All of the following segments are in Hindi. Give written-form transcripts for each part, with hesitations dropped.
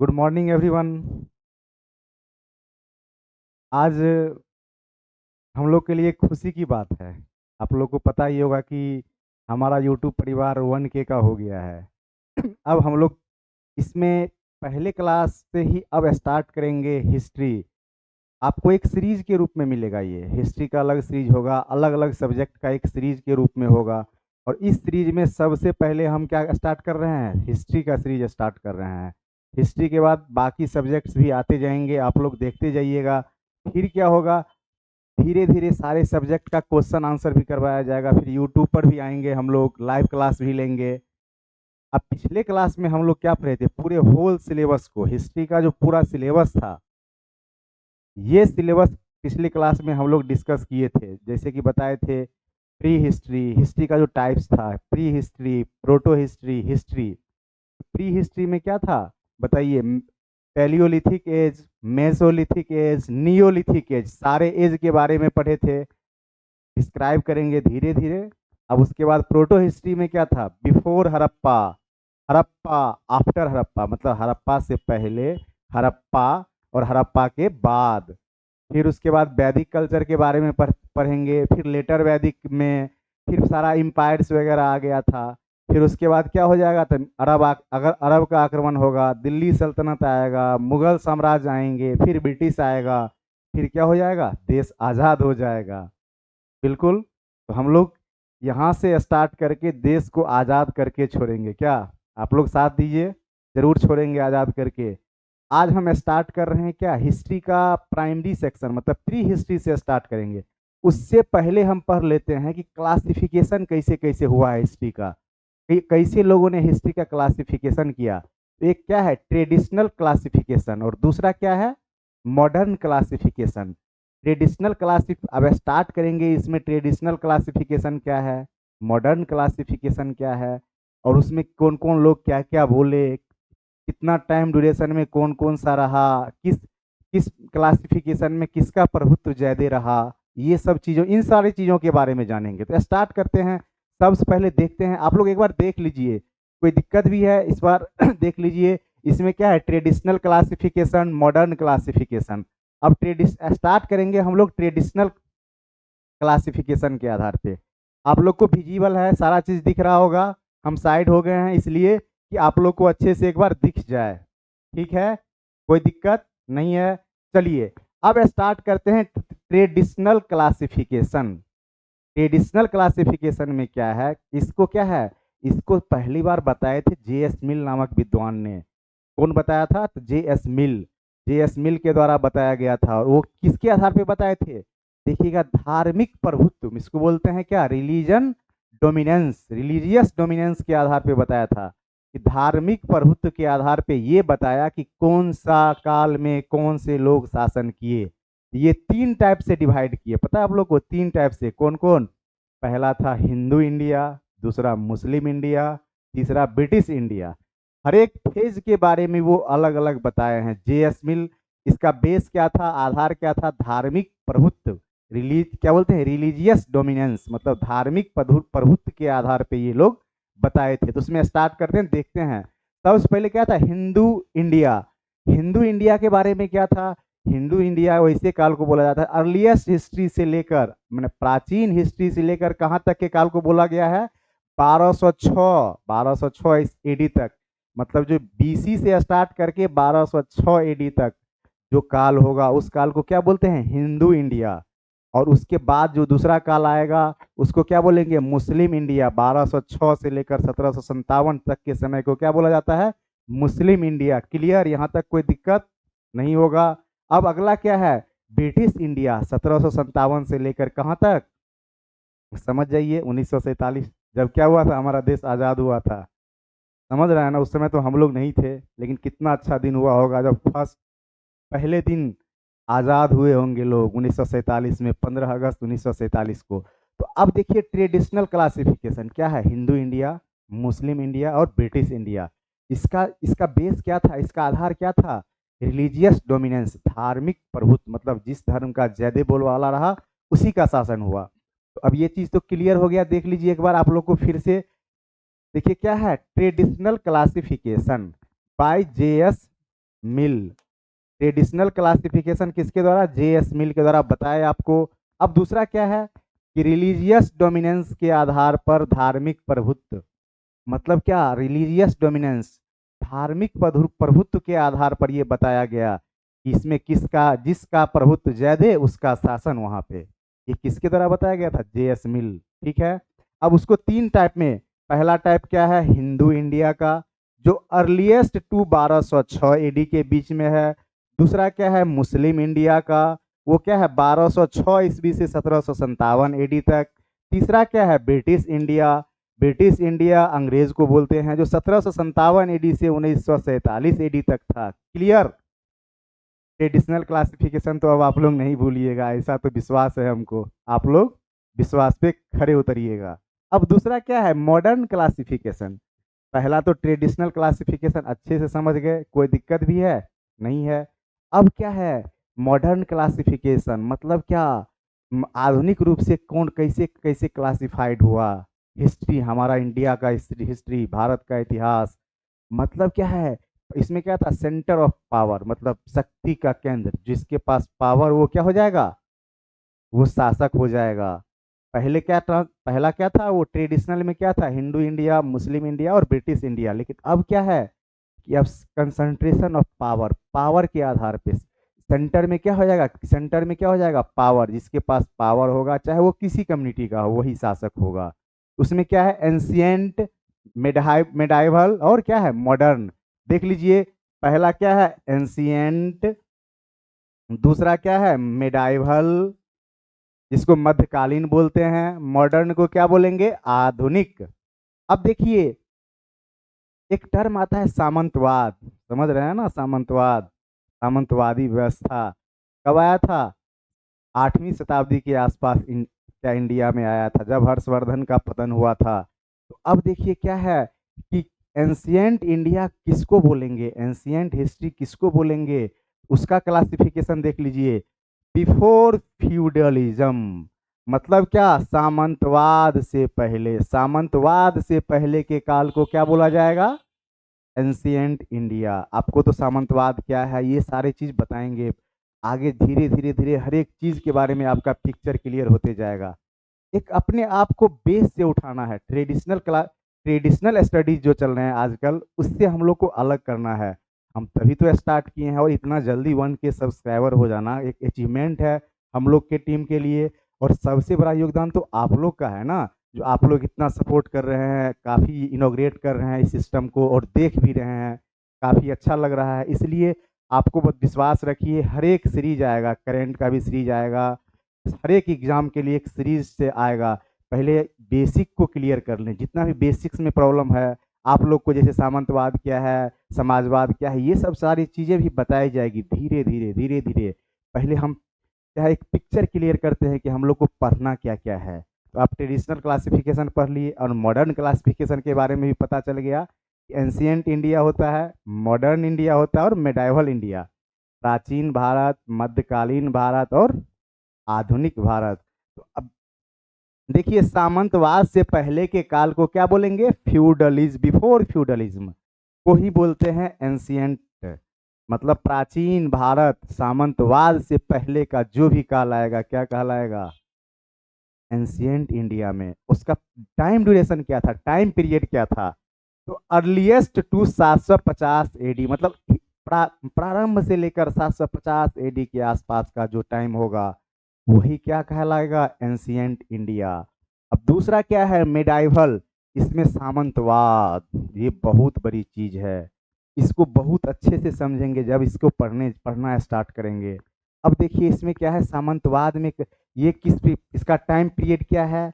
Good morning everyone. आज हम लोग के लिए खुशी की बात है। आप लोग को पता ही होगा कि हमारा यूट्यूब परिवार 1K का हो गया है। अब हम लोग इसमें पहले क्लास से ही अब स्टार्ट करेंगे हिस्ट्री। आपको एक सीरीज के रूप में मिलेगा। ये हिस्ट्री का अलग सीरीज होगा, अलग अलग सब्जेक्ट का एक सीरीज के रूप में होगा। और इस सीरीज में सबसे पहले हम क्या स्टार्ट कर रहे हैं? हिस्ट्री का सीरीज स्टार्ट कर रहे हैं। हिस्ट्री के बाद बाकी सब्जेक्ट्स भी आते जाएंगे, आप लोग देखते जाइएगा। फिर क्या होगा, धीरे धीरे सारे सब्जेक्ट का क्वेश्चन आंसर भी करवाया जाएगा। फिर यूट्यूब पर भी आएंगे, हम लोग लाइव क्लास भी लेंगे। अब पिछले क्लास में हम लोग क्या पढ़े थे? पूरे होल सिलेबस को, हिस्ट्री का जो पूरा सिलेबस था, ये सिलेबस पिछली क्लास में हम लोग डिस्कस किए थे। जैसे कि बताए थे प्री हिस्ट्री, हिस्ट्री का जो टाइप्स था, prehistory, protohistory, history. Prehistory में क्या था बताइए? Palaeolithic age, mesolithic age, neolithic age, सारे एज के बारे में पढ़े थे, डिस्क्राइब करेंगे धीरे धीरे। अब उसके बाद प्रोटो हिस्ट्री में क्या था? बिफोर हड़प्पा, हड़प्पा, आफ्टर हड़प्पा, मतलब हड़प्पा से पहले, हड़प्पा और हड़प्पा के बाद। फिर उसके बाद वैदिक कल्चर के बारे में पढ़ेंगे। फिर लेटर वैदिक में फिर सारा इम्पायर्स वगैरह आ गया था। फिर उसके बाद क्या हो जाएगा? तो अगर अरब का आक्रमण होगा, दिल्ली सल्तनत आएगा, मुगल साम्राज्य आएंगे, फिर ब्रिटिश आएगा। फिर क्या हो जाएगा? देश आज़ाद हो जाएगा। बिल्कुल। तो हम लोग यहाँ से स्टार्ट करके देश को आज़ाद करके छोड़ेंगे। क्या आप लोग साथ दीजिए? जरूर छोड़ेंगे आज़ाद करके। आज हम स्टार्ट कर रहे हैं क्या, हिस्ट्री का प्राइमरी सेक्शन, मतलब प्री हिस्ट्री से स्टार्ट करेंगे। उससे पहले हम पढ़ लेते हैं कि क्लासिफिकेशन कैसे कैसे हुआ है हिस्ट्री का, कैसे लोगों ने हिस्ट्री का क्लासिफिकेशन किया। तो एक क्या है? ट्रेडिशनल क्लासिफिकेशन, और दूसरा क्या है? Modern classification. ट्रेडिशनल क्लासिफ अब स्टार्ट करेंगे इसमें। ट्रेडिशनल क्लासिफिकेशन क्या है, मॉडर्न क्लासिफिकेशन क्या है, और उसमें कौन कौन लोग क्या क्या बोले, कितना टाइम ड्यूरेशन में कौन कौन सा रहा, किस किस क्लासिफिकेशन में किसका प्रभुत्व ज्यादा रहा, ये सब चीज़ों, इन सारी चीज़ों के बारे में जानेंगे। तो स्टार्ट करते हैं। सबसे पहले देखते हैं, आप लोग एक बार देख लीजिए, कोई दिक्कत भी है इस बार देख लीजिए। इसमें क्या है? Traditional classification, modern classification. अब ट्रेडिश स्टार्ट करेंगे हम लोग ट्रेडिशनल क्लासिफिकेशन के आधार पे। आप लोग को विजिबल है, सारा चीज़ दिख रहा होगा। हम साइड हो गए हैं इसलिए कि आप लोग को अच्छे से एक बार दिख जाए। ठीक है, कोई दिक्कत नहीं है। चलिए अब स्टार्ट करते हैं ट्रेडिशनल क्लासिफिकेशन। ट्रेडिशनल क्लासिफिकेशन में क्या है? इसको क्या है, इसको पहली बार बताए थे J.S. मिल नामक विद्वान ने। कौन बताया था? तो J.S. मिल। J.S. मिल के द्वारा बताया गया था। और वो किसके आधार पे बताए थे? देखिएगा, धार्मिक प्रभुत्व, इसको बोलते हैं क्या? रिलीजन डोमिनेंस, रिलीजियस डोमिनेंस के आधार पे बताया था। कि धार्मिक प्रभुत्व के आधार पे ये बताया कि कौन सा काल में कौन से लोग शासन किए। ये तीन टाइप से डिवाइड किए, पता है आप लोग को? तीन टाइप से। कौन कौन? पहला था हिंदू इंडिया, दूसरा मुस्लिम इंडिया, तीसरा ब्रिटिश इंडिया। हर एक फेज के बारे में वो अलग अलग बताए हैं J.S. मिल। इसका बेस क्या था, आधार क्या था? धार्मिक प्रभुत्व, रिलीज क्या बोलते हैं, रिलीजियस डोमिनेंस, मतलब धार्मिक प्रभुत्व के आधार पे ये लोग बताए थे। तो उसमें स्टार्ट करते हैं, देखते हैं। सबसे पहले क्या था? हिंदू इंडिया। हिंदू इंडिया के बारे में क्या था? हिंदू इंडिया वैसे काल को बोला जाता है, अर्लीस्ट हिस्ट्री से लेकर, मैंने प्राचीन हिस्ट्री से लेकर कहाँ तक के काल को बोला गया है? 1206 एडी तक। मतलब जो BC से स्टार्ट करके 1206 एडी तक जो काल होगा, उस काल को क्या बोलते हैं? हिंदू इंडिया। और उसके बाद जो दूसरा काल आएगा उसको क्या बोलेंगे? मुस्लिम इंडिया। 1206 से लेकर 1757 तक के समय को क्या बोला जाता है? मुस्लिम इंडिया। क्लियर? यहाँ तक कोई दिक्कत नहीं होगा। अब अगला क्या है? British India. 1757 से लेकर कहाँ तक? समझ जाइए, 1947, जब क्या हुआ था? हमारा देश आज़ाद हुआ था। समझ रहे हैं ना? उस समय तो हम लोग नहीं थे, लेकिन कितना अच्छा दिन हुआ होगा जब फर्स्ट पहले दिन आज़ाद हुए होंगे लोग 1947 में, 15 अगस्त 1947 को। तो अब देखिए ट्रेडिशनल क्लासिफिकेशन क्या है? हिंदू इंडिया, मुस्लिम इंडिया और ब्रिटिश इंडिया। इसका इसका बेस क्या था, इसका आधार क्या था? रिलीजियस डोमिनेंस, धार्मिक प्रभुत्व, मतलब जिस धर्म का ज्यादा बोलबाला रहा उसी का शासन हुआ। तो अब ये चीज़ तो क्लियर हो गया। देख लीजिए एक बार आप लोग को फिर से। देखिए क्या है? Traditional classification bye J.S. मिल। ट्रेडिशनल क्लासिफिकेशन किसके द्वारा? जे.एस. मिल के द्वारा बताया आपको। अब दूसरा क्या है कि रिलीजियस डोमिनेंस के आधार पर धार्मिक प्रभुत्व। मतलब क्या? रिलीजियस डोमिनेंस, धार्मिक प्रभुत्व के आधार पर ये बताया गया कि इसमें किसका, जिसका प्रभुत्व ज्यादा उसका शासन वहां पे। ये किसके द्वारा बताया गया था? जे.एस. मिल। ठीक है। अब उसको तीन टाइप में, पहला टाइप क्या है? हिंदू इंडिया का, जो अर्लीस्ट टू 1206 एडी के बीच में है। दूसरा क्या है? मुस्लिम इंडिया का, वो क्या है? 1206 ईस्वी से 1757 एडी तक। तीसरा क्या है? British India. ब्रिटिश इंडिया अंग्रेज को बोलते हैं, जो 1757 एडी से 1947 एडी तक था। क्लियर? ट्रेडिशनल क्लासिफिकेशन तो अब आप लोग नहीं भूलिएगा, ऐसा तो विश्वास है हमको, आप लोग विश्वास पे खड़े उतरिएगा। अब दूसरा क्या है? Modern classification. पहला तो ट्रेडिशनल क्लासिफिकेशन अच्छे से समझ गए, कोई दिक्कत भी है? नहीं है। अब क्या है? मॉडर्न क्लासिफिकेशन मतलब क्या? आधुनिक रूप से कौन कैसे कैसे क्लासिफाइड हुआ। हिस्ट्री, हमारा इंडिया का हिस्ट्री, हिस्ट्री भारत का इतिहास। मतलब क्या है? इसमें क्या था? सेंटर ऑफ पावर, मतलब शक्ति का केंद्र, जिसके पास पावर वो क्या हो जाएगा? वो शासक हो जाएगा। पहले क्या था? पहला क्या था? वो ट्रेडिशनल में क्या था? हिंदू इंडिया, मुस्लिम इंडिया और ब्रिटिश इंडिया। लेकिन अब क्या है कि अब कंसंट्रेशन ऑफ पावर, पावर के आधार पे सेंटर में क्या हो जाएगा? सेंटर में क्या हो जाएगा? पावर। जिसके पास पावर होगा, चाहे वो किसी कम्युनिटी का हो, वही शासक होगा। उसमें क्या है? एंशियंट, मेडाइवल और क्या है? मॉडर्न। देख लीजिए, पहला क्या है? एंशियंट। दूसरा क्या है? मेडाइवल, जिसको मध्यकालीन बोलते हैं। मॉडर्न को क्या बोलेंगे? आधुनिक। अब देखिए, एक टर्म आता है सामंतवाद, समझ रहे हैं ना? सामंतवाद, सामंतवादी व्यवस्था कब आया था? 8वीं शताब्दी के आसपास क्या इंडिया में आया था, जब हर्षवर्धन का पतन हुआ था। तो अब देखिए क्या है कि एंशियंट इंडिया किसको बोलेंगे, एंशियंट हिस्ट्री किसको बोलेंगे, उसका क्लासिफिकेशन देख लीजिए। बिफोर फ्यूडलिज्म, मतलब क्या? सामंतवाद से पहले, सामंतवाद से पहले के काल को क्या बोला जाएगा? Ancient India. आपको तो सामंतवाद क्या है ये सारे चीज बताएंगे आगे, धीरे धीरे धीरे हर एक चीज के बारे में आपका पिक्चर क्लियर होते जाएगा। एक अपने आप को बेस से उठाना है। ट्रेडिशनल स्टडीज जो चल रहे हैं आजकल, उससे हम लोग को अलग करना है। हम तभी तो स्टार्ट किए हैं, और इतना जल्दी 1K सब्सक्राइबर हो जाना एक अचीवमेंट है हम लोग के टीम के लिए। और सबसे बड़ा योगदान तो आप लोग का है ना, जो आप लोग इतना सपोर्ट कर रहे हैं, काफ़ी इनोग्रेट कर रहे हैं इस सिस्टम को, और देख भी रहे हैं, काफ़ी अच्छा लग रहा है। इसलिए आपको बस विश्वास रखिए, हर एक सीरीज आएगा, करेंट का भी सीरीज आएगा, हर एक एग्जाम के लिए एक सीरीज से आएगा। पहले बेसिक को क्लियर कर लें, जितना भी बेसिक्स में प्रॉब्लम है आप लोग को, जैसे सामंतवाद क्या है, समाजवाद क्या है, ये सब सारी चीज़ें भी बताई जाएगी धीरे धीरे धीरे धीरे। पहले हम क्या है, एक पिक्चर क्लियर करते हैं कि हम लोग को पढ़ना क्या क्या है। तो आप ट्रेडिशनल क्लासिफिकेशन पढ़ लिए, और मॉडर्न क्लासिफिकेशन के बारे में भी पता चल गया कि एंशियंट इंडिया होता है, मॉडर्न इंडिया होता है, और मेडाइवल इंडिया, प्राचीन भारत, मध्यकालीन भारत और आधुनिक भारत। तो अब देखिए, सामंतवाद से पहले के काल को क्या बोलेंगे? फ्यूडलिज्म, बिफोर फ्यूडलिज्म को ही बोलते हैं एंशियंट। मतलब प्राचीन भारत, सामंतवाद से पहले का जो भी काल आएगा क्या कहलाएगा? एंशियंट इंडिया में। उसका टाइम ड्यूरेशन क्या था, टाइम पीरियड क्या था? तो अर्लीस्ट टू 750 एडी, मतलब प्रारंभ से लेकर 750 एडी के आसपास का जो टाइम होगा, वही क्या कहलाएगा? Ancient India. अब दूसरा क्या है? मेडाइवल। इसमें सामंतवाद, ये बहुत बड़ी चीज है, इसको बहुत अच्छे से समझेंगे जब इसको पढ़ना स्टार्ट करेंगे। अब देखिए इसमें क्या है, सामंतवाद में ये इसका टाइम पीरियड क्या है?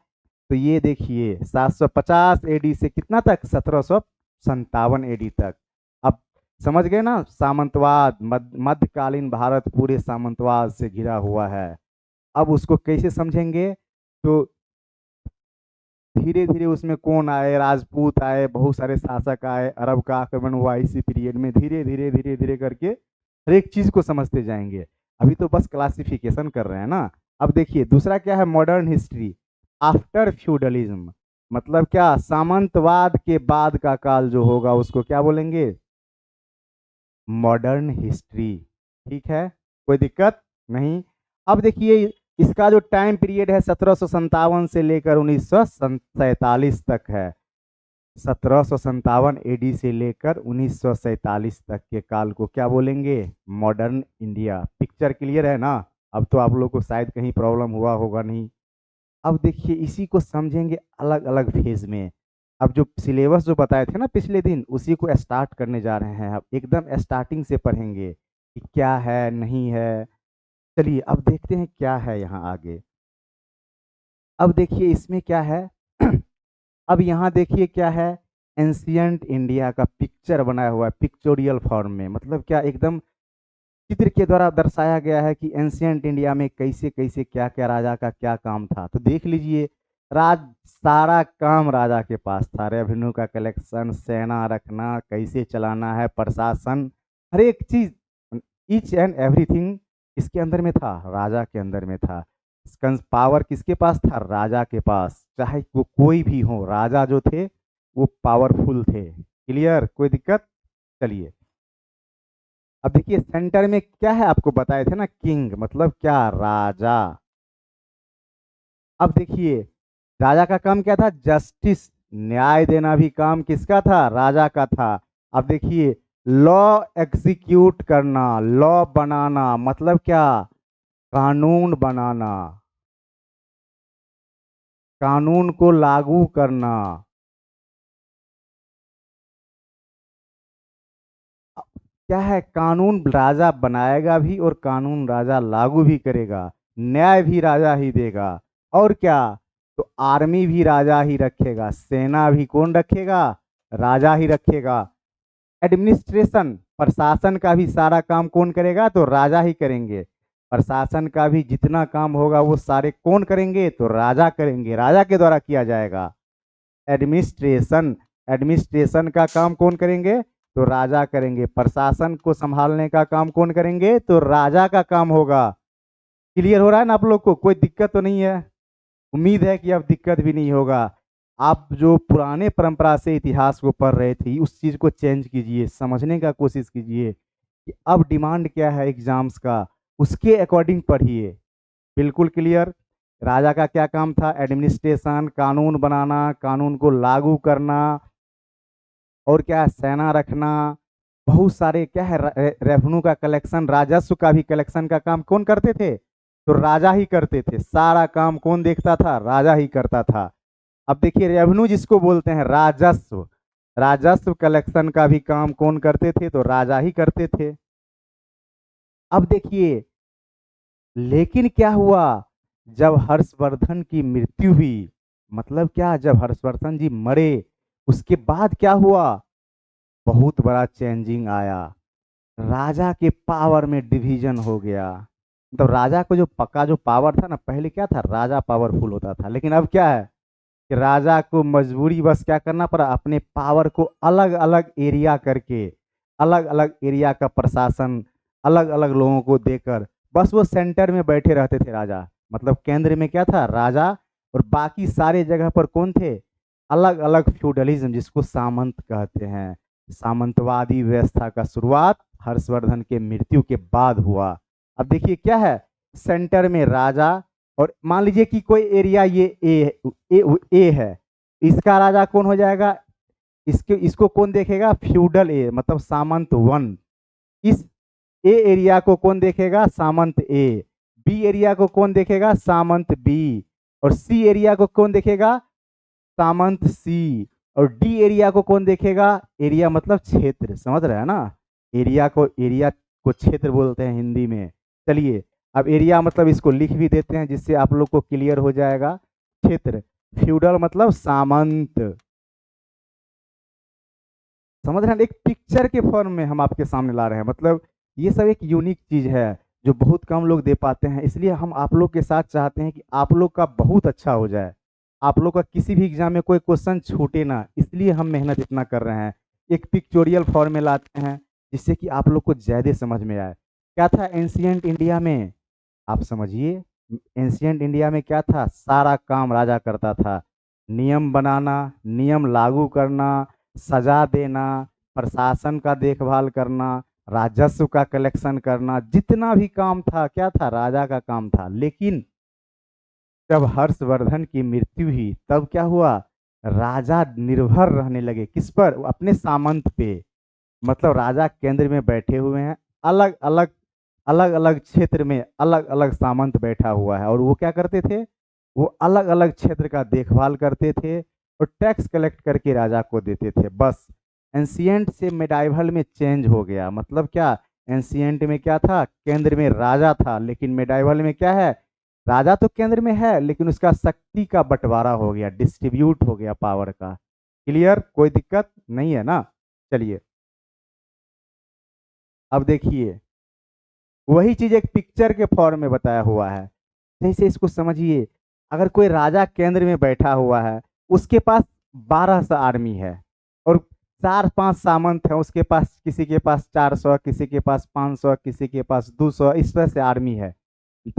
तो ये देखिए 750 एडी से कितना तक? 1757 एडी तक। अब समझ गए ना? सामंतवाद, मध्यकालीन भारत पूरे सामंतवाद से घिरा हुआ है। अब उसको कैसे समझेंगे? तो धीरे धीरे उसमें कौन आए? राजपूत आए, बहुत सारे शासक आए, अरब का आक्रमण हुआ इसी पीरियड में, धीरे धीरे धीरे धीरे करके हर एक चीज को समझते जाएंगे। अभी तो बस क्लासिफिकेशन कर रहे हैं ना। अब देखिए दूसरा क्या है? Modern history after feudalism. मतलब क्या? सामंतवाद के बाद का काल जो होगा उसको क्या बोलेंगे? Modern history. ठीक है, कोई दिक्कत नहीं। अब देखिए इसका जो टाइम पीरियड है 1757 से लेकर 1947 तक है। 1757 AD से लेकर 1947 तक के काल को क्या बोलेंगे? Modern India. पिक्चर क्लियर है ना? अब तो आप लोग को शायद कहीं प्रॉब्लम हुआ होगा नहीं। अब देखिए इसी को समझेंगे अलग अलग फेज में। अब जो सिलेबस जो बताए थे ना पिछले दिन, उसी को स्टार्ट करने जा रहे हैं। अब एकदम स्टार्टिंग से पढ़ेंगे कि क्या है नहीं है। चलिए अब देखते हैं क्या है यहाँ आगे। अब देखिए इसमें क्या है अब यहाँ देखिए क्या है, एंशियंट इंडिया का पिक्चर बनाया हुआ है पिक्चोरियल फॉर्म में। मतलब क्या, एकदम चित्र के द्वारा दर्शाया गया है कि एंशियंट इंडिया में कैसे कैसे क्या क्या राजा का क्या काम था। तो देख लीजिए, राज सारा काम राजा के पास था। रेवेन्यू का कलेक्शन, सेना रखना, कैसे चलाना है, प्रशासन, हर एक चीज, ईच एंड एवरीथिंग इसके अंदर में था, राजा के अंदर में था। पावर किसके पास था? राजा के पास। चाहे वो कोई भी हो, राजा जो थे वो पावरफुल थे। क्लियर, कोई दिक्कत? चलिए अब देखिए सेंटर में क्या है, आपको बताए थे ना, किंग मतलब क्या? राजा। अब देखिए राजा का काम क्या था? जस्टिस, न्याय देना भी काम किसका था? राजा का था। अब देखिए लॉ एग्जीक्यूट करना, लॉ बनाना मतलब क्या? कानून बनाना, कानून को लागू करना। क्या है? कानून राजा बनाएगा भी और कानून राजा लागू भी करेगा। न्याय भी राजा ही देगा। और क्या? तो आर्मी भी राजा ही रखेगा, सेना भी कौन रखेगा? राजा ही रखेगा। एडमिनिस्ट्रेशन, प्रशासन का भी सारा काम कौन करेगा? तो राजा ही करेंगे। प्रशासन का भी जितना काम होगा वो सारे कौन करेंगे? तो राजा करेंगे, राजा के द्वारा किया जाएगा। एडमिनिस्ट्रेशन, एडमिनिस्ट्रेशन का काम कौन करेंगे? तो राजा करेंगे। प्रशासन को संभालने का काम कौन करेंगे? तो राजा का काम होगा। क्लियर हो रहा है ना आप लोग को? कोई दिक्कत तो नहीं है? उम्मीद है कि अब दिक्कत भी नहीं होगा। आप जो पुराने परंपरा से इतिहास को पढ़ रहे थे उस चीज को चेंज कीजिए, समझने का कोशिश कीजिए कि अब डिमांड क्या है एग्जाम्स का, उसके अकॉर्डिंग पढ़िए। बिल्कुल क्लियर। राजा का क्या काम था? एडमिनिस्ट्रेशन, कानून बनाना, कानून को लागू करना, और क्या है? सेना रखना। बहुत सारे क्या है, रेवेन्यू का कलेक्शन, राजस्व का भी कलेक्शन का काम कौन करते थे? तो राजा ही करते थे। सारा काम कौन देखता था? राजा ही करता था। अब देखिए रेवेन्यू जिसको बोलते हैं, राजस्व, राजस्व कलेक्शन का भी काम कौन करते थे? तो राजा ही करते थे। अब देखिए लेकिन क्या हुआ, जब हर्षवर्धन की मृत्यु हुई, मतलब क्या, जब हर्षवर्धन जी मरे उसके बाद क्या हुआ? बहुत बड़ा चेंजिंग आया। राजा के पावर में डिवीजन हो गया। मतलब राजा को जो पक्का जो पावर था ना, पहले क्या था, राजा पावरफुल होता था, लेकिन अब क्या है कि राजा को मजबूरी बस क्या करना पड़ा, अपने पावर को अलग अलग एरिया करके, अलग अलग एरिया का प्रशासन अलग अलग लोगों को देकर, बस वो सेंटर में बैठे रहते थे राजा। मतलब केंद्र में क्या था? राजा। और बाकी सारे जगह पर कौन थे? अलग अलग फ्यूडलिज्म, जिसको सामंत कहते हैं। सामंतवादी व्यवस्था का शुरुआत हर्षवर्धन के मृत्यु के बाद हुआ। अब देखिए क्या है, सेंटर में राजा, और मान लीजिए कि कोई एरिया ये ए है, इसका राजा कौन हो जाएगा? इसको कौन देखेगा? फ्यूडल ए, मतलब सामंत वन। इस ए एरिया को कौन देखेगा? सामंत ए। बी एरिया को कौन देखेगा? सामंत बी। और सी एरिया को कौन देखेगा? सामंत सी। और डी एरिया को कौन देखेगा? एरिया मतलब क्षेत्र, समझ रहे हैं ना? एरिया को क्षेत्र बोलते हैं हिंदी में। चलिए अब एरिया मतलब इसको लिख भी देते हैं जिससे आप लोग को क्लियर हो जाएगा। क्षेत्र, फ्यूडल मतलब सामंत। समझ रहे हैं? एक पिक्चर के फॉर्म में हम आपके सामने ला रहे हैं। मतलब ये सब एक यूनिक चीज है जो बहुत कम लोग दे पाते हैं, इसलिए हम आप लोग के साथ चाहते हैं कि आप लोग का बहुत अच्छा हो जाए, आप लोग का किसी भी एग्जाम में कोई क्वेश्चन छूटे ना, इसलिए हम मेहनत इतना कर रहे हैं। एक पिक्चोरियल फॉर्म में लाते हैं जिससे कि आप लोग को ज़्यादा समझ में आए। क्या था एंशियंट इंडिया में? आप समझिए, एंशियंट इंडिया में क्या था? सारा काम राजा करता था। नियम बनाना, नियम लागू करना, सजा देना, प्रशासन का देखभाल करना, राजस्व का कलेक्शन करना, जितना भी काम था क्या था, राजा का काम था। लेकिन जब हर्षवर्धन की मृत्यु हुई तब क्या हुआ, राजा निर्भर रहने लगे किस पर, अपने सामंत पे। मतलब राजा केंद्र में बैठे हुए हैं, अलग अलग अलग अलग क्षेत्र में अलग अलग सामंत बैठा हुआ है, और वो क्या करते थे, वो अलग अलग क्षेत्र का देखभाल करते थे और टैक्स कलेक्ट करके राजा को देते थे। बस एंशियंट से मेडाइवल में चेंज हो गया। मतलब क्या, एंशियंट में क्या था, केंद्र में राजा था, लेकिन मेडाइवल में क्या है, राजा तो केंद्र में है लेकिन उसका शक्ति का बंटवारा हो गया, डिस्ट्रीब्यूट हो गया पावर का। क्लियर, कोई दिक्कत नहीं है ना। चलिए अब देखिए, वही चीज एक पिक्चर के फॉर्म में बताया हुआ है। जैसे इसको समझिए, अगर कोई राजा केंद्र में बैठा हुआ है, उसके पास 1200 आर्मी है, और 4-5 सामंत हैं उसके पास, किसी के पास 400, किसी के पास 500, किसी के पास 200, इस तरह से आर्मी है।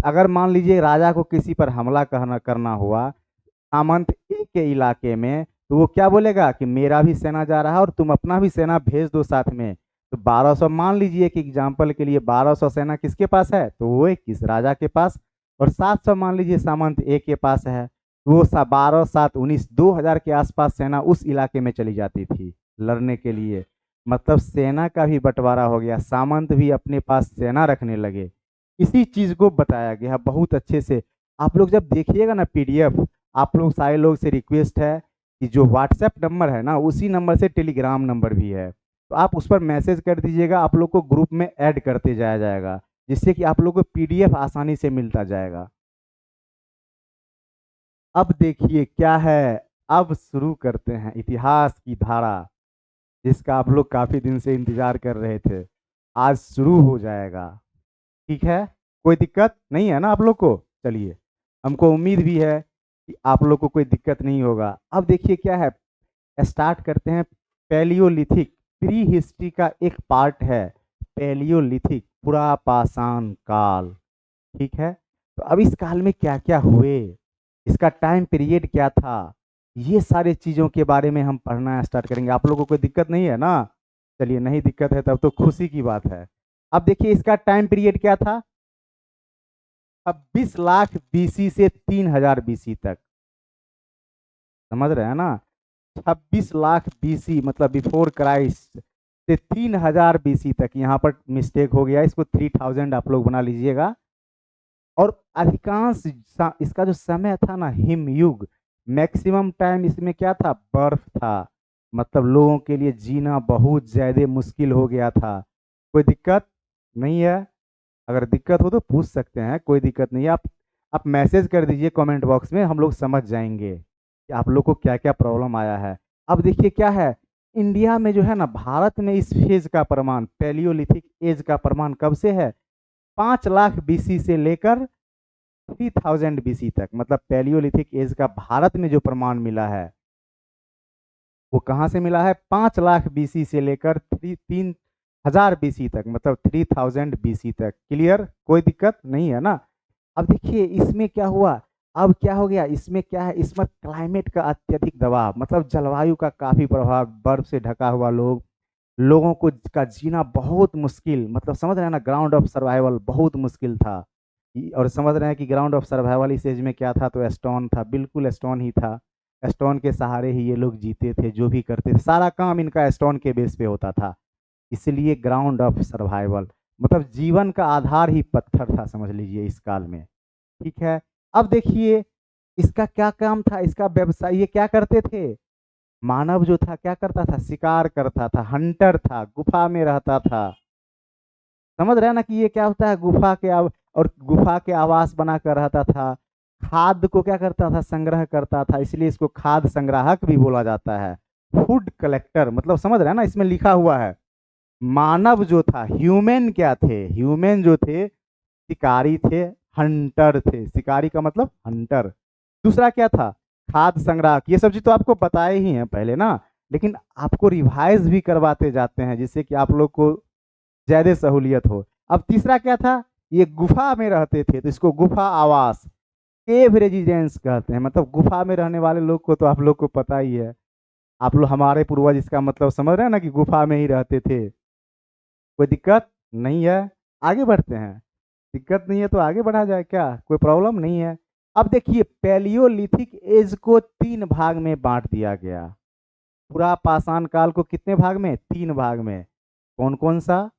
अगर मान लीजिए राजा को किसी पर हमला करना करना हुआ सामंत ए के इलाके में, तो वो क्या बोलेगा कि मेरा भी सेना जा रहा है और तुम अपना भी सेना भेज दो साथ में। तो 1200, मान लीजिए कि एग्जाम्पल के लिए 1200 सेना किसके पास है, तो वो किस राजा के पास। और 700 मान लीजिए सामंत ए के पास है, तो वो 12 7 19 2000 के आसपास सेना उस इलाके में चली जाती थी लड़ने के लिए। मतलब सेना का भी बंटवारा हो गया, सामंत भी अपने पास सेना रखने लगे। इसी चीज को बताया गया बहुत अच्छे से। आप लोग जब देखिएगा ना पीडीएफ, आप लोग सारे लोग से रिक्वेस्ट है कि जो व्हाट्सएप नंबर है ना, उसी नंबर से टेलीग्राम नंबर भी है, तो आप उस पर मैसेज कर दीजिएगा, आप लोग को ग्रुप में ऐड करते जाया जाएगा, जिससे कि आप लोग को पीडीएफ आसानी से मिलता जाएगा। अब देखिए क्या है, अब शुरू करते हैं इतिहास की धारा, जिसका आप लोग काफी दिन से इंतजार कर रहे थे। आज शुरू हो जाएगा। ठीक है, कोई दिक्कत नहीं है ना आप लोग को। चलिए, हमको उम्मीद भी है कि आप लोग को कोई दिक्कत नहीं होगा। अब देखिए क्या है, स्टार्ट करते हैं। पैलियोलिथिक प्री हिस्ट्री का एक पार्ट है, पैलियोलिथिक पुरा पाषाण काल। ठीक है, तो अब इस काल में क्या क्या हुए, इसका टाइम पीरियड क्या था, ये सारे चीज़ों के बारे में हम पढ़ना स्टार्ट करेंगे। आप लोगों को कोई दिक्कत नहीं है ना। चलिए, नहीं दिक्कत है तब तो खुशी की बात है। अब देखिए इसका टाइम पीरियड क्या था, 26 लाख बीसी से 3000 बीसी तक। समझ रहे हैं ना, 26 लाख बीसी मतलब बिफोर क्राइस्ट से 3000 बीसी तक। यहाँ पर मिस्टेक हो गया, इसको 3000 आप लोग बना लीजिएगा। और अधिकांश इसका जो समय था ना, हिमयुग, मैक्सिमम टाइम इसमें क्या था, बर्फ था। मतलब लोगों के लिए जीना बहुत ज़्यादा मुश्किल हो गया था। कोई दिक्कत नहीं है, अगर दिक्कत हो तो पूछ सकते हैं, कोई दिक्कत नहीं है। आप मैसेज कर दीजिए कमेंट बॉक्स में, हम लोग समझ जाएंगे कि आप लोग को क्या क्या प्रॉब्लम आया है। अब देखिए क्या है, इंडिया में जो है ना, भारत में इस फेज का प्रमाण, पैलियोलिथिक एज का प्रमाण कब से है, 5 लाख बीसी से लेकर 3000 बीसी तक। मतलब पैलियोलिथिक एज का भारत में जो प्रमाण मिला है, वो कहाँ से मिला है, 5 लाख बीसी से लेकर 3000 बीसी तक, मतलब 3000 बीसी तक। क्लियर, कोई दिक्कत नहीं है ना। अब देखिए इसमें क्या हुआ, अब क्या हो गया, इसमें क्या है, इसमें क्लाइमेट का अत्यधिक दबाव, मतलब जलवायु का काफी प्रभाव, बर्फ से ढका हुआ लोगों को का जीना बहुत मुश्किल। मतलब समझ रहे हैं ना, ग्राउंड ऑफ सर्वाइवल बहुत मुश्किल था। और समझ रहे हैं कि ग्राउंड ऑफ सर्वाइवल इस एज में क्या था, तो स्टोन था, बिल्कुल स्टोन ही था। स्टोन के सहारे ही ये लोग जीते थे, जो भी करते थे सारा काम इनका स्टोन के बेस पे होता था। इसलिए ग्राउंड ऑफ सर्वाइवल, मतलब जीवन का आधार ही पत्थर था, समझ लीजिए इस काल में। ठीक है, अब देखिए इसका क्या काम था, इसका व्यवसाय, ये क्या करते थे, मानव जो था क्या करता था, शिकार करता था, हंटर था, गुफा में रहता था। समझ रहे हैं ना कि ये क्या होता है, और गुफा के आवास बनाकर रहता था। खाद्य को क्या करता था, संग्रह करता था, इसलिए इसको खाद्य संग्राहक भी बोला जाता है। फूड कलेक्टर, मतलब समझ रहे हैं ना, इसमें लिखा हुआ है मानव जो था, ह्यूमन क्या थे, ह्यूमन जो थे शिकारी थे, हंटर थे। शिकारी का मतलब हंटर। दूसरा क्या था, खाद्य संग्राहक। ये सब चीज तो आपको बताए ही हैं पहले ना, लेकिन आपको रिवाइज भी करवाते जाते हैं, जिससे कि आप लोग को ज्यादा सहूलियत हो। अब तीसरा क्या था, ये गुफा में रहते थे, तो इसको गुफा आवास, केव रेजिडेंस कहते हैं। मतलब गुफा में रहने वाले लोग को तो आप लोग को पता ही है, आप लोग हमारे पूर्वज, इसका मतलब समझ रहे हैं ना कि गुफा में ही रहते थे। कोई दिक्कत नहीं है, आगे बढ़ते हैं। दिक्कत नहीं है तो आगे बढ़ा जाए, क्या कोई प्रॉब्लम नहीं है। अब देखिए पैलियोलिथिक एज को 3 भाग में बांट दिया गया। पूरा पाषाण काल को कितने भाग में? 3 भाग में। कौन कौन सा?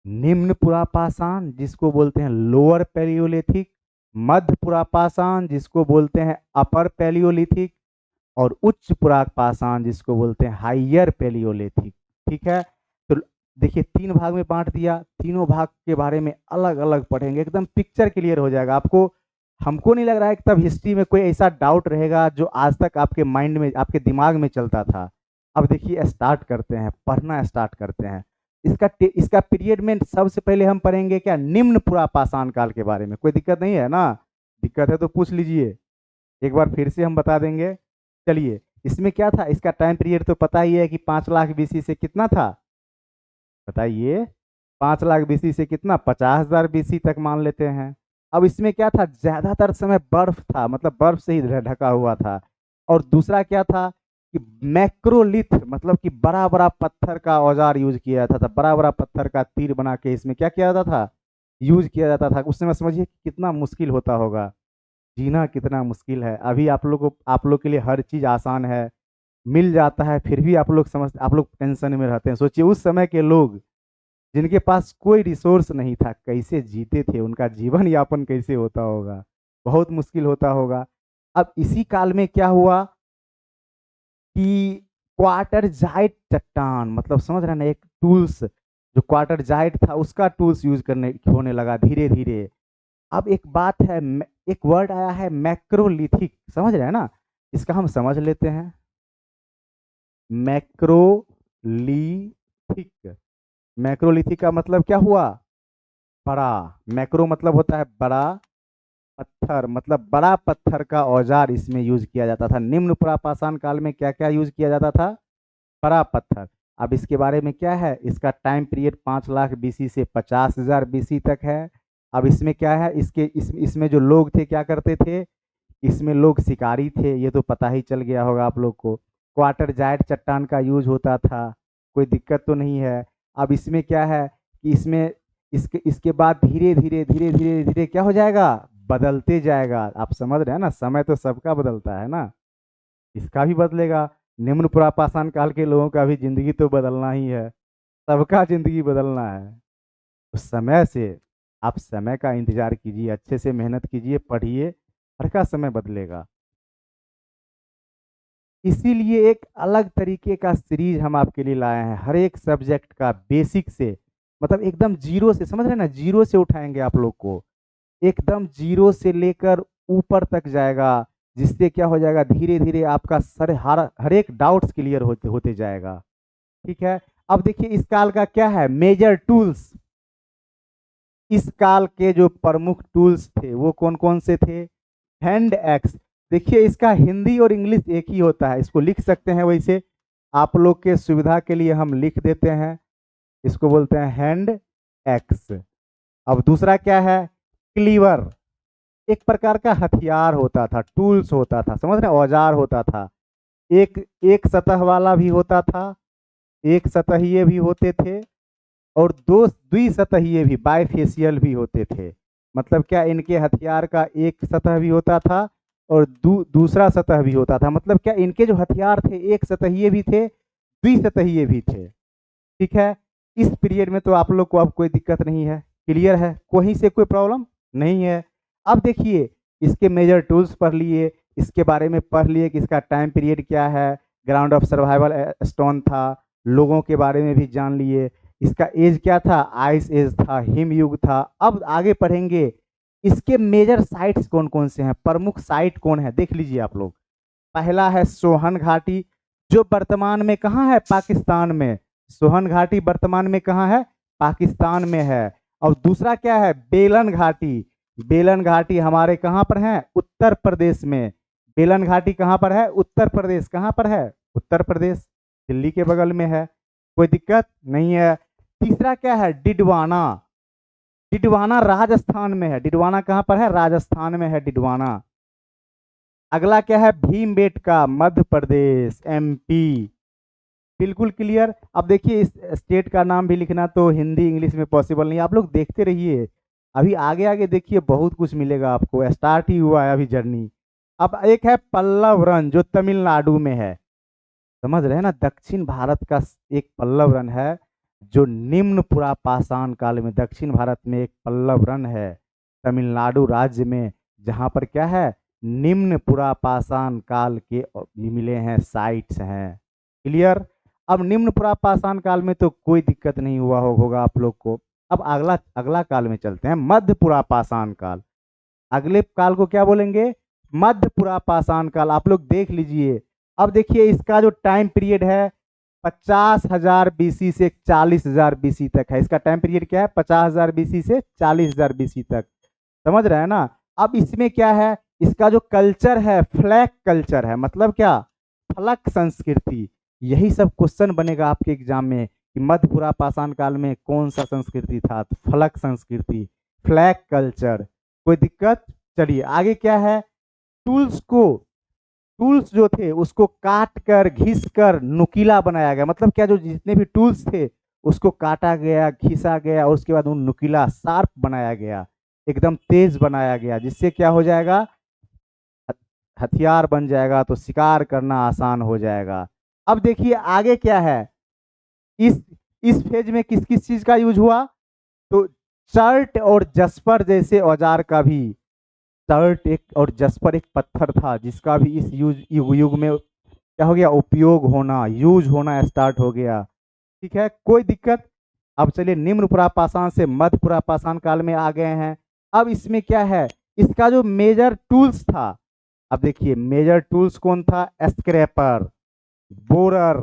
निम्न पुरापाषाण जिसको बोलते हैं लोअर पैलियोलिथिक, मध्य पुरापाषाण जिसको बोलते हैं अपर पैलियोलिथिक, और उच्च पुरापाषाण जिसको बोलते हैं हाइयर पैलियोलिथिक। ठीक है, तो देखिए 3 भाग में बांट दिया। तीनों भाग के बारे में अलग अलग पढ़ेंगे, एकदम पिक्चर क्लियर हो जाएगा आपको। हमको नहीं लग रहा है कि तब हिस्ट्री में कोई ऐसा डाउट रहेगा जो आज तक आपके माइंड में, आपके दिमाग में चलता था। अब देखिए स्टार्ट करते हैं, पढ़ना स्टार्ट करते हैं। इसका पीरियड में सबसे पहले हम पढ़ेंगे क्या? निम्न पुरापाषाण काल के बारे में। कोई दिक्कत नहीं है ना? दिक्कत है तो पूछ लीजिए, एक बार फिर से हम बता देंगे। चलिए, इसमें क्या था? इसका टाइम पीरियड तो पता ही है कि 5 लाख बीसी से कितना था, बताइए। 5 लाख बीसी से कितना? 50,000 बीसी तक मान लेते हैं। अब इसमें क्या था? ज्यादातर समय बर्फ था, मतलब बर्फ से ही ढका हुआ था। और दूसरा क्या था कि मैक्रोलिथ, मतलब कि बड़ा बड़ा पत्थर का औजार यूज किया जाता था। बड़ा बड़ा पत्थर का तीर बना के इसमें क्या किया जाता था? यूज किया जाता था। उस समय समझिए कितना मुश्किल होता होगा, जीना कितना मुश्किल है। अभी आप लोग के लिए हर चीज आसान है, मिल जाता है, फिर भी आप लोग टेंशन में रहते हैं। सोचिए उस समय के लोग जिनके पास कोई रिसोर्स नहीं था, कैसे जीते थे, उनका जीवन यापन कैसे होता होगा, बहुत मुश्किल होता होगा। अब इसी काल में क्या हुआ कि क्वार्टरजाइट चट्टान, मतलब समझ रहे हैं ना, एक टूल्स जो क्वार्टरजाइट था उसका टूल्स यूज करने होने लगा धीरे धीरे। अब एक बात है, एक वर्ड आया है मैक्रोलिथिक, समझ रहे हैं ना? इसका हम समझ लेते हैं। मैक्रोलिथिक, मैक्रोलिथिक का मतलब क्या हुआ? बड़ा। मैक्रो मतलब होता है बड़ा, पत्थर मतलब बड़ा पत्थर का औजार इसमें यूज किया जाता था। निम्न पुरापाषाण काल में क्या क्या यूज किया जाता था? बड़ा पत्थर। अब इसके बारे में क्या है? इसका टाइम पीरियड 5 लाख बीसी से 50,000 बीसी तक है। अब इसमें क्या है? इसमें जो लोग थे क्या करते थे? इसमें लोग शिकारी थे, ये तो पता ही चल गया होगा आप लोग को। क्वार्टर जाइट चट्टान का यूज होता था, कोई दिक्कत तो नहीं है। अब इसमें क्या है कि इसमें इसके बाद धीरे धीरे धीरे धीरे धीरे क्या हो जाएगा? बदलते जाएगा। आप समझ रहे हैं ना, समय तो सबका बदलता है ना, इसका भी बदलेगा। निम्न पुरापाषाण काल के लोगों का भी जिंदगी तो बदलना ही है, सबका जिंदगी बदलना है। तो समय से आप समय का इंतजार कीजिए, अच्छे से मेहनत कीजिए, पढ़िए, हर का समय बदलेगा। इसीलिए एक अलग तरीके का सीरीज हम आपके लिए लाए हैं, हर एक सब्जेक्ट का बेसिक से, मतलब एकदम जीरो से, समझ रहे हैं ना, जीरो से उठाएंगे आप लोग को, एकदम जीरो से लेकर ऊपर तक जाएगा। जिससे क्या हो जाएगा, धीरे धीरे आपका हर एक डाउट्स क्लियर होते होते जाएगा। ठीक है, अब देखिए इस काल का क्या है मेजर टूल्स। इस काल के जो प्रमुख टूल्स थे वो कौन कौन से थे? Hand axe. देखिए इसका हिंदी और इंग्लिश एक ही होता है, इसको लिख सकते हैं वैसे, आप लोग के सुविधा के लिए हम लिख देते हैं। इसको बोलते हैं हैंड एक्स। अब दूसरा क्या है? क्लीवर। एक प्रकार का हथियार होता था, टूल्स होता था, समझ रहे हैं, औजार होता था। एक एक सतह वाला भी होता था, एक सतहीय भी होते थे, और दो द्विसतहीय भी, बाइफेशियल भी होते थे। मतलब क्या, इनके हथियार का एक सतह भी होता था और दूसरा सतह भी होता था। मतलब क्या, इनके जो हथियार थे एक सतहीय भी थे, द्विसतहीय भी थे। ठीक है, इस पीरियड में तो आप लोग को अब कोई दिक्कत नहीं है, क्लियर है, कहीं से कोई प्रॉब्लम नहीं है। अब देखिए इसके मेजर टूल्स पढ़ लिए, इसके बारे में पढ़ लिए कि इसका टाइम पीरियड क्या है, ग्राउंड ऑफ सर्वाइवल स्टोन था, लोगों के बारे में भी जान लिए, इसका एज क्या था, आइस एज था, हिम युग था। अब आगे पढ़ेंगे इसके मेजर साइट्स कौन कौन से हैं, प्रमुख साइट कौन है, देख लीजिए आप लोग। पहला है सोहन घाटी, जो वर्तमान में कहाँ है, पाकिस्तान में। सोहन घाटी वर्तमान में कहाँ है, पाकिस्तान में है। और दूसरा क्या है, बेलन घाटी। बेलन घाटी हमारे कहाँ पर है, उत्तर प्रदेश में। बेलन घाटी कहाँ पर है, उत्तर प्रदेश। कहाँ पर है, उत्तर प्रदेश, दिल्ली के बगल में है, कोई दिक्कत नहीं है। तीसरा क्या है, डिडवाना। डिडवाना राजस्थान में है। डिडवाना कहाँ पर है, राजस्थान में है डिडवाना। अगला क्या है, भीमबेटका, मध्य प्रदेश, एमपी। बिल्कुल क्लियर। अब देखिए इस स्टेट का नाम भी लिखना तो हिंदी इंग्लिश में पॉसिबल नहीं है, आप लोग देखते रहिए, अभी आगे आगे देखिए बहुत कुछ मिलेगा आपको, स्टार्ट ही हुआ है अभी जर्नी। अब एक है पल्लव रन जो तमिलनाडु में है, समझ रहे हैं ना, दक्षिण भारत का एक पल्लव रन है जो निम्न पुरापाषाण काल में, दक्षिण भारत में एक पल्लव रन है तमिलनाडु राज्य में, जहाँ पर क्या है, निम्न पुरापाषाण काल के मिले हैं, साइट्स हैं। क्लियर। अब निम्न पुरापाषाण काल में तो कोई दिक्कत नहीं हुआ होगा आप लोग को। अब अगला अगला काल में चलते हैं, मध्य पुरापाषाण काल। अगले काल को क्या बोलेंगे, मध्य पुरापाषाण काल। आप लोग देख लीजिए, अब देखिए इसका जो टाइम पीरियड है 50,000 बीसी से 40,000 बीसी तक है। इसका टाइम पीरियड क्या है, 50,000 बीसी से 40,000 बीसी तक, समझ रहे हैं ना। अब इसमें क्या है, इसका जो कल्चर है फ्लैग कल्चर है, मतलब क्या, फलक संस्कृति। यही सब क्वेश्चन बनेगा आपके एग्जाम में कि मध्य पुरापाषाण काल में कौन सा संस्कृति था, तो फलक संस्कृति, फ्लैग कल्चर। कोई दिक्कत। चलिए आगे क्या है, टूल्स को, टूल्स जो थे उसको काट कर घिस कर नुकीला बनाया गया, मतलब क्या, जो जितने भी टूल्स थे उसको काटा गया, घिसा गया और उसके बाद उन नुकीला शार्प बनाया गया, एकदम तेज बनाया गया, जिससे क्या हो जाएगा, हथियार बन जाएगा, तो शिकार करना आसान हो जाएगा। अब देखिए आगे क्या है, इस इस फेज में किस किस चीज का यूज हुआ, तो चर्ट और जस्पर जैसे औजार का भी, सर्ट एक और जस्पर एक पत्थर था जिसका भी इस युग में क्या हो गया, उपयोग होना, यूज होना स्टार्ट हो गया। ठीक है, कोई दिक्कत। अब चलिए निम्न पुरापाषाण से मध्य पुरापाषाण काल में आ गए हैं। अब इसमें क्या है, इसका जो मेजर टूल्स था, अब देखिए मेजर टूल्स कौन था, स्क्रैपर, बोरर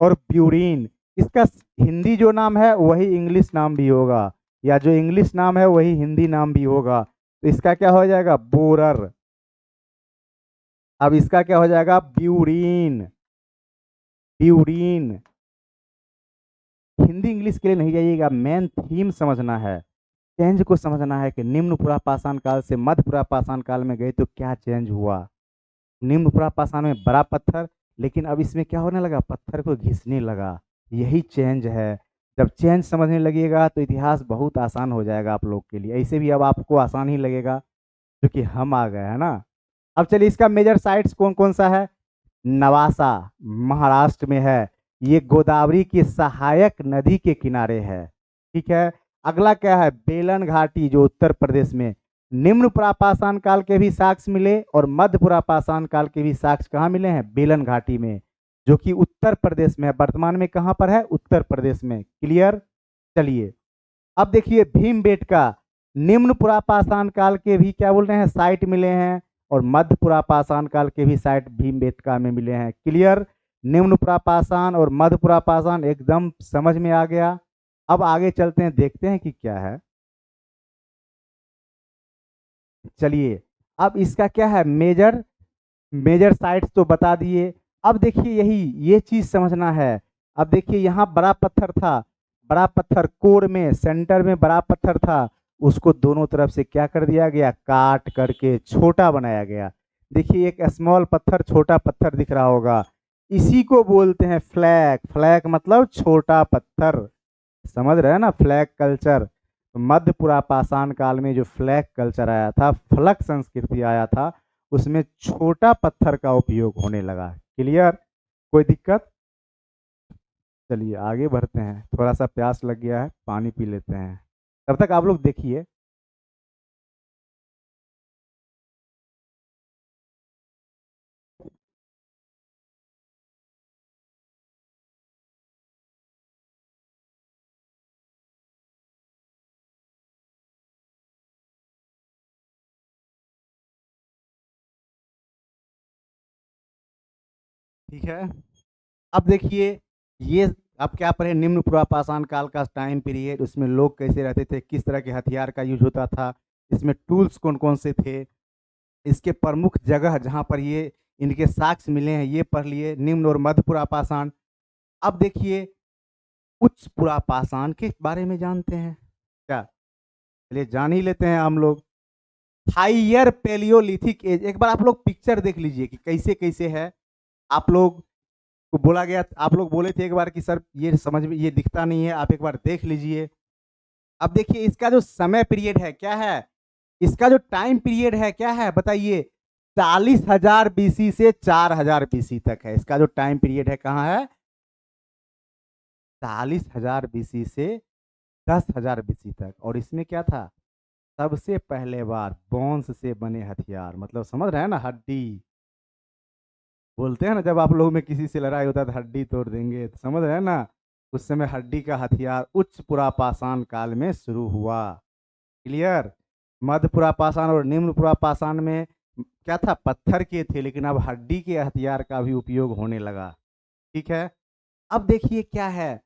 और ब्यूरीन। इसका हिंदी जो नाम है वही इंग्लिश नाम भी होगा, या जो इंग्लिश नाम है वही हिंदी नाम भी होगा, तो इसका क्या हो जाएगा, बोरर। अब इसका क्या हो जाएगा, ब्यूरीन, ब्यूरीन। हिंदी इंग्लिश के लिए नहीं जाइएगा, मेन थीम समझना है, चेंज को समझना है कि निम्न पुरापाषाण काल से मध्य पुरापाषाण काल में गए तो क्या चेंज हुआ। निम्न पुरापाषाण में बड़ा पत्थर, लेकिन अब इसमें क्या होने लगा, पत्थर को घिसने लगा, यही चेंज है। जब चेंज समझने लगिएगा तो इतिहास बहुत आसान हो जाएगा आप लोग के लिए, ऐसे भी अब आपको आसान ही लगेगा क्योंकि हम आ गए हैं ना। अब चलिए इसका मेजर साइट्स कौन कौन सा है, नवासा महाराष्ट्र में है, ये गोदावरी की सहायक नदी के किनारे है। ठीक है, अगला क्या है, बेलन घाटी जो उत्तर प्रदेश में, निम्न पुरापाषाण काल के भी साक्ष्य मिले और मध्य पुरापाषाण काल के भी साक्ष्य कहाँ मिले हैं, बेलन घाटी में, जो कि उत्तर प्रदेश में है, वर्तमान में कहाँ पर है, उत्तर प्रदेश में। क्लियर। चलिए अब देखिए भीमबेटका, निम्न पुरापाषाण काल के भी क्या बोल रहे हैं, साइट मिले हैं और मध्य पुरापाषाण काल के भी साइट भीमबेटका में मिले हैं। क्लियर। निम्न पुरापाषाण और मध्य पुरापाषाण एकदम समझ में आ गया। अब आगे चलते हैं, देखते हैं कि क्या है। चलिए अब इसका क्या है, मेजर, मेजर साइट्स तो बता दिए। अब देखिए यही ये चीज समझना है। अब देखिए यहाँ बड़ा पत्थर था, बड़ा पत्थर कोर में सेंटर में बड़ा पत्थर था, उसको दोनों तरफ से क्या कर दिया गया, काट करके छोटा बनाया गया। देखिए एक स्मॉल पत्थर, छोटा पत्थर दिख रहा होगा, इसी को बोलते हैं फ्लैग। फ्लैग मतलब छोटा पत्थर, समझ रहे हैं ना, फ्लैग कल्चर। तो मध्य पुरापाषाण काल में जो फ्लैग कल्चर आया था, फलक संस्कृति आया था, उसमें छोटा पत्थर का उपयोग होने लगा। क्लियर। कोई दिक्कत। चलिए आगे बढ़ते हैं, थोड़ा सा प्यास लग गया है, पानी पी लेते हैं, तब तक आप लोग देखिए। ठीक है, अब देखिए ये, अब क्या पढ़े, निम्न पुरापाषाण काल का टाइम पीरियड, उसमें लोग कैसे रहते थे, किस तरह के हथियार का यूज होता था, इसमें टूल्स कौन कौन से थे, इसके प्रमुख जगह जहाँ पर ये इनके साक्ष्य मिले हैं ये पढ़ लिए, निम्न और मध्य पुरापाषाण। अब देखिए उच्च पुरापाषाण के बारे में जानते हैं क्या, चलिए जान ही लेते हैं हम लोग। हाइयर पेलियोलिथिक एज, एक बार आप लोग पिक्चर देख लीजिए कि कैसे कैसे है। आप लोग को बोला गया, आप लोग बोले थे एक बार कि सर ये समझ में ये दिखता नहीं है, आप एक बार देख लीजिए। अब देखिए इसका जो समय पीरियड है क्या है, इसका जो टाइम पीरियड है क्या है बताइए, 40,000 बीसी से 4,000 बीसी तक है। इसका जो टाइम पीरियड है कहाँ है, 40,000 बीसी से 10,000 बीसी तक। और इसमें क्या था, सबसे पहले बार बोन्स से बने हथियार, मतलब समझ रहे हैं ना, हड्डी बोलते हैं ना, जब आप लोगों में किसी से लड़ाई होता है तो हड्डी तोड़ देंगे, तो समझ रहे हैं ना, उस समय हड्डी का हथियार उच्च पुरापाषाण काल में शुरू हुआ। क्लियर। मध्य पुरापाषाण और निम्न पुरापाषाण में क्या था, पत्थर के थे, लेकिन अब हड्डी के हथियार का भी उपयोग होने लगा। ठीक है। अब देखिए क्या है,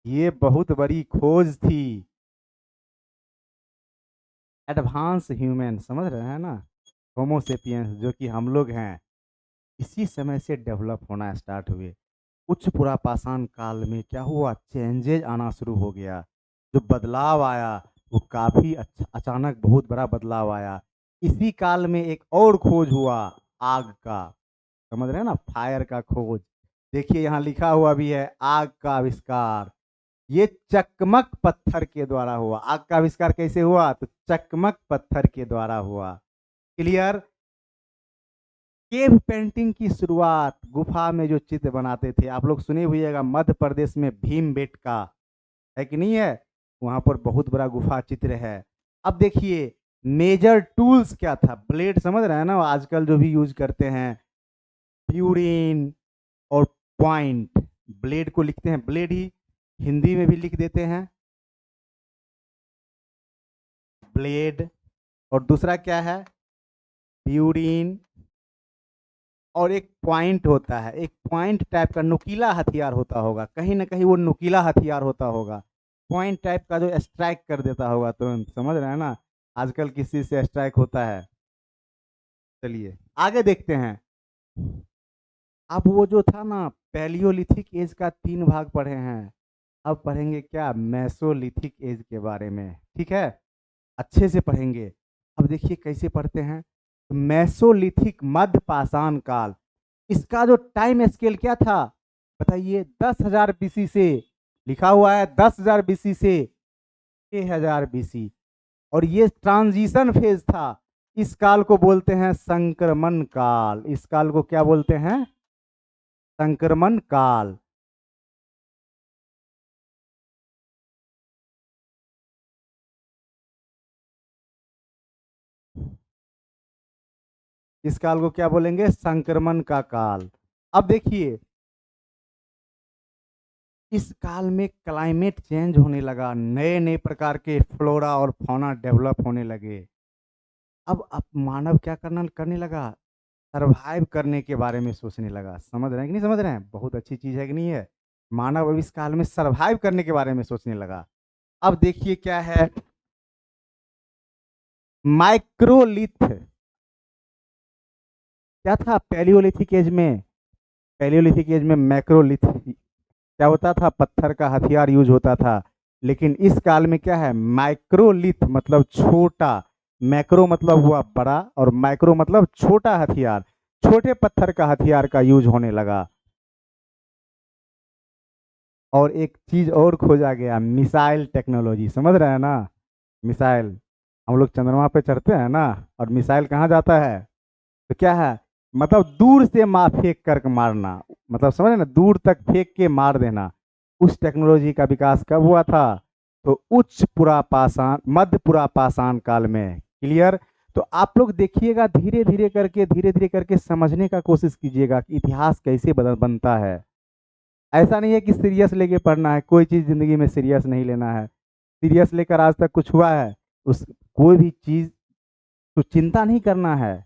ये बहुत बड़ी खोज थी, एडवांस ह्यूमन, समझ रहे हैं ना, होमोसेपियंस जो कि हम लोग हैं, इसी समय से डेवलप होना स्टार्ट हुए। उच्च पुरापाषाण काल में क्या हुआ, चेंजेज आना शुरू हो गया, जो बदलाव आया वो काफ़ी अच्छा, अचानक बहुत बड़ा बदलाव आया। इसी काल में एक और खोज हुआ, आग का, समझ रहे हैं ना, फायर का खोज। देखिए यहाँ लिखा हुआ भी है, आग का आविष्कार, ये चकमक पत्थर के द्वारा हुआ। आग का आविष्कार कैसे हुआ, तो चकमक पत्थर के द्वारा हुआ। क्लियर। केव पेंटिंग की शुरुआत, गुफा में जो चित्र बनाते थे, आप लोग सुने हुएगा मध्य प्रदेश में भीमबेटका है कि नहीं है, वहां पर बहुत बड़ा गुफा चित्र है। अब देखिए मेजर टूल्स क्या था, ब्लेड, समझ रहे हैं ना, आजकल जो भी यूज करते हैं, प्यूरिन और पॉइंट, ब्लेड को लिखते हैं ब्लेड ही, हिंदी में भी लिख देते हैं ब्लेड। और दूसरा क्या है, प्यूरिन, और एक पॉइंट होता है, एक पॉइंट टाइप का नुकीला हथियार होता होगा, कहीं ना कहीं वो नुकीला हथियार होता होगा, पॉइंट टाइप का जो स्ट्राइक कर देता होगा तुरंत, समझ रहे हैं ना, आजकल किसी से स्ट्राइक होता है। चलिए आगे देखते हैं। अब वो जो था ना, पैलियोलिथिक एज का 3 भाग पढ़े हैं, अब पढ़ेंगे क्या, मेसोलिथिक एज के बारे में। ठीक है, अच्छे से पढ़ेंगे। अब देखिए कैसे पढ़ते हैं, मेसोलिथिक मध्य पाषाण काल, इसका जो टाइम स्केल क्या था बताइए, 10,000 बीसी से, लिखा हुआ है 10,000 बीसी से 6,000 बीसी। और ये ट्रांजिशन फेज था, इस काल को बोलते हैं संक्रमण काल। इस काल को क्या बोलते हैं, संक्रमण काल। इस काल को क्या बोलेंगे, संक्रमण का काल। अब देखिए इस काल में क्लाइमेट चेंज होने लगा, नए नए प्रकार के फ्लोरा और फौना डेवलप होने लगे। अब मानव क्या करने लगा, सरवाइव करने के बारे में सोचने लगा। समझ रहे हैं कि नहीं समझ रहे हैं, बहुत अच्छी चीज है कि नहीं है, मानव अब इस काल में सरवाइव करने के बारे में सोचने लगा। अब देखिए क्या है, माइक्रोलिथ, क्या था पैलियोलिथिक एज में, पैलियोलिथिक एज में मैक्रोलिथ क्या होता था, पत्थर का हथियार यूज होता था। लेकिन इस काल में क्या है, माइक्रोलिथ मतलब छोटा, मैक्रो मतलब हुआ बड़ा, और माइक्रो मतलब छोटा हथियार, छोटे पत्थर का हथियार का यूज होने लगा। और एक चीज और खोजा गया, मिसाइल टेक्नोलॉजी, समझ रहे हैं ना, मिसाइल, हम लोग चंद्रमा पे चढ़ते हैं ना, और मिसाइल कहाँ जाता है, तो क्या है, मतलब दूर से मार फेंक कर मारना, मतलब समझ रहे ना, दूर तक फेंक के मार देना। उस टेक्नोलॉजी का विकास कब हुआ था, तो उच्च पुरापाषाण मध्य पुरापाषाण काल में। क्लियर। तो आप लोग देखिएगा, धीरे धीरे करके समझने का कोशिश कीजिएगा कि इतिहास कैसे बदल बनता है। ऐसा नहीं है कि सीरियस लेके पढ़ना है, कोई चीज़ ज़िंदगी में सीरियस नहीं लेना है। सीरियस लेकर आज तक कुछ हुआ है, उस कोई भी चीज़ तो चिंता नहीं करना है,